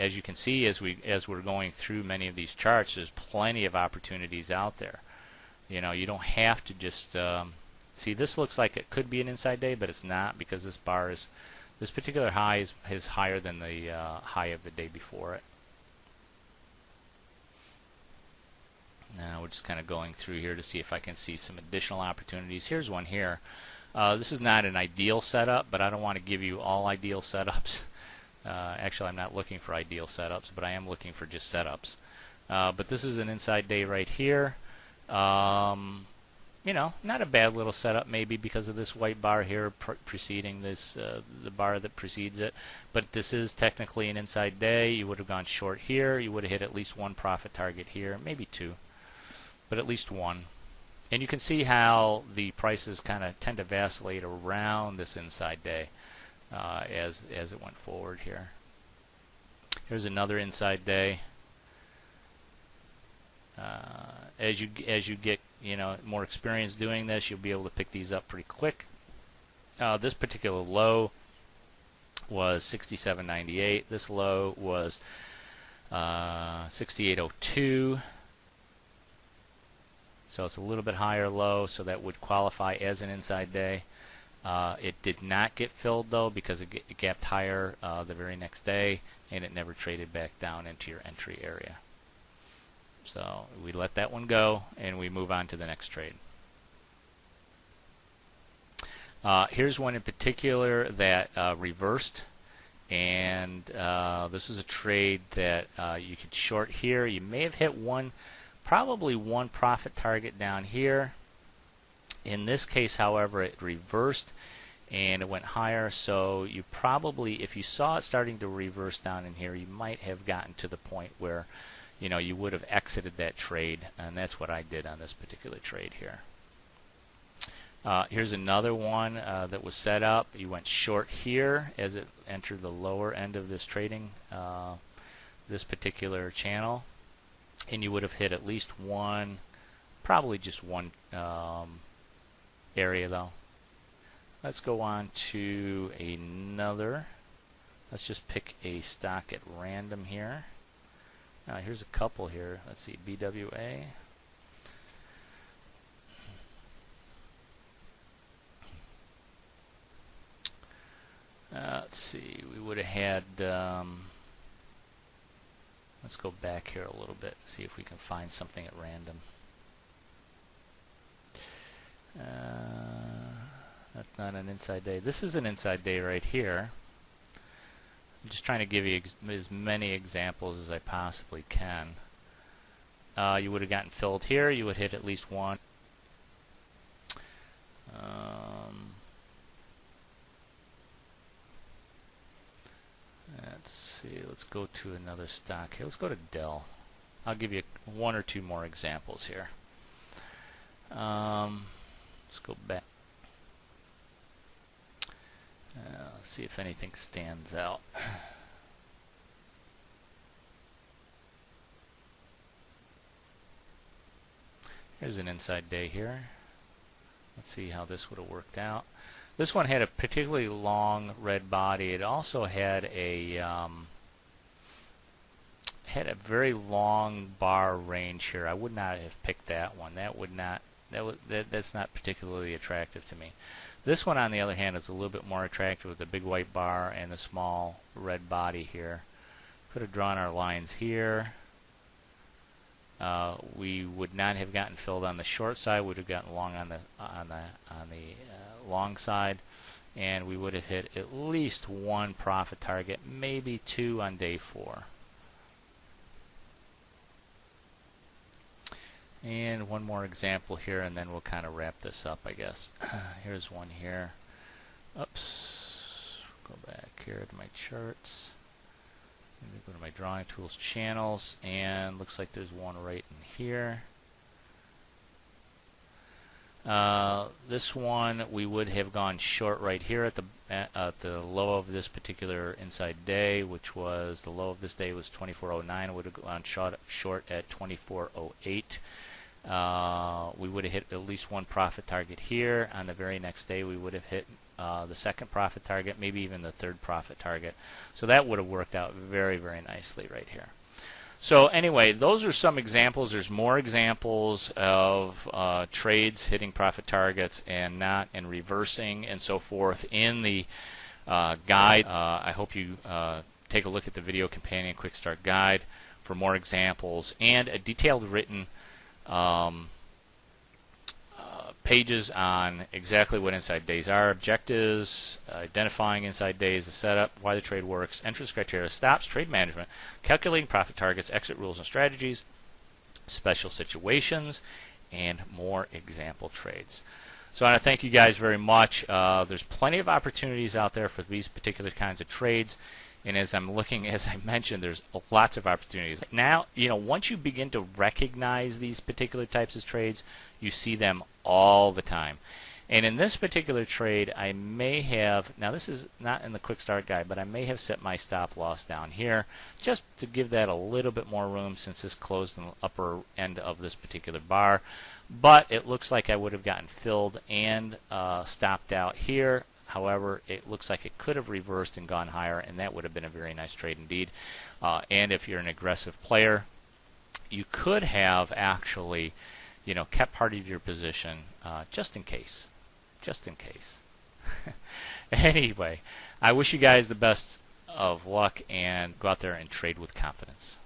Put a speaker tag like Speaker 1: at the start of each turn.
Speaker 1: as you can see, as we're going through many of these charts, there's plenty of opportunities out there. You know, you don't have to just see. This looks like it could be an inside day, but it's not, because this particular high is higher than the high of the day before it. Now we're just kind of going through here to see if I can see some additional opportunities. Here's one here. This is not an ideal setup, but I don't want to give you all ideal setups. Actually, I'm not looking for ideal setups, but I am looking for just setups. But this is an inside day right here. You know, not a bad little setup, maybe because of this white bar here preceding this, the bar that precedes it. But this is technically an inside day. You would have gone short here. You would have hit at least one profit target here, maybe two, but at least one. And you can see how the prices kind of tend to vacillate around this inside day as it went forward here. Here's another inside day. As you get, you know, more experience doing this, you'll be able to pick these up pretty quick. This particular low was 67.98. This low was 68.02. So it's a little bit higher low, so that would qualify as an inside day. It did not get filled though, because it gapped higher the very next day, and it never traded back down into your entry area. So we let that one go, and we move on to the next trade. Here's one in particular that reversed, and this was a trade that you could short here. You may have hit probably one profit target down here. In this case, however, it reversed and it went higher, so you probably, if you saw it starting to reverse down in here, you might have gotten to the point where, you know, you would have exited that trade, and that's what I did on this particular trade here. Here's another one that was set up. You went short here as it entered the lower end of this trading, this particular channel, and you would have hit at least one, probably just one area though. Let's go on to another. Let's just pick a stock at random here. Here's a couple here. Let's see, BWA. Let's see, we would have had, let's go back here a little bit and see if we can find something at random. That's not an inside day. This is an inside day right here. I'm just trying to give you as many examples as I possibly can. You would have gotten filled here. You would hit at least one. Let's see. Let's go to another stock here. Let's go to Dell. I'll give you one or two more examples here. Let's go back. Let's see if anything stands out. Here's an inside day here. Let's see how this would have worked out. This one had a particularly long red body. It also had a very long bar range here. I would not have picked that one. That's not particularly attractive to me. This one, on the other hand, is a little bit more attractive with the big white bar and the small red body here. Could have drawn our lines here. We would not have gotten filled on the short side. Would have gotten long on the long side, and we would have hit at least one profit target, maybe two on day 4. And one more example here, and then we'll kind of wrap this up, I guess. Here's one here. Oops. Go back here to my charts. Go to my drawing tools channels, and looks like there's one right in here. This one we would have gone short right here at the low of this particular inside day, which was the low of this day was 24.09. Would have gone short at 24.08. We would have hit at least one profit target here. On the very next day, we would have hit the second profit target, maybe even the third profit target. So that would have worked out very, very nicely right here. So anyway, those are some examples. There's more examples of trades hitting profit targets and not, and reversing and so forth in the guide. I hope you take a look at the Video Companion Quick Start Guide for more examples and a detailed written pages on exactly what inside days are, objectives, identifying inside days, the setup, why the trade works, entrance criteria, stops, trade management, calculating profit targets, exit rules and strategies, special situations, and more example trades. So I want to thank you guys very much. There's plenty of opportunities out there for these particular kinds of trades. And as I'm looking, as I mentioned, there's lots of opportunities. Now, once you begin to recognize these particular types of trades, you see them all the time. And in this particular trade, I may have, now this is not in the quick start guide, but I may have set my stop loss down here just to give that a little bit more room since this closed in the upper end of this particular bar. But it looks like I would have gotten filled and stopped out here. However, it looks like it could have reversed and gone higher, and that would have been a very nice trade indeed. And if you're an aggressive player, you could have actually, kept part of your position just in case. Just in case. Anyway, I wish you guys the best of luck and go out there and trade with confidence.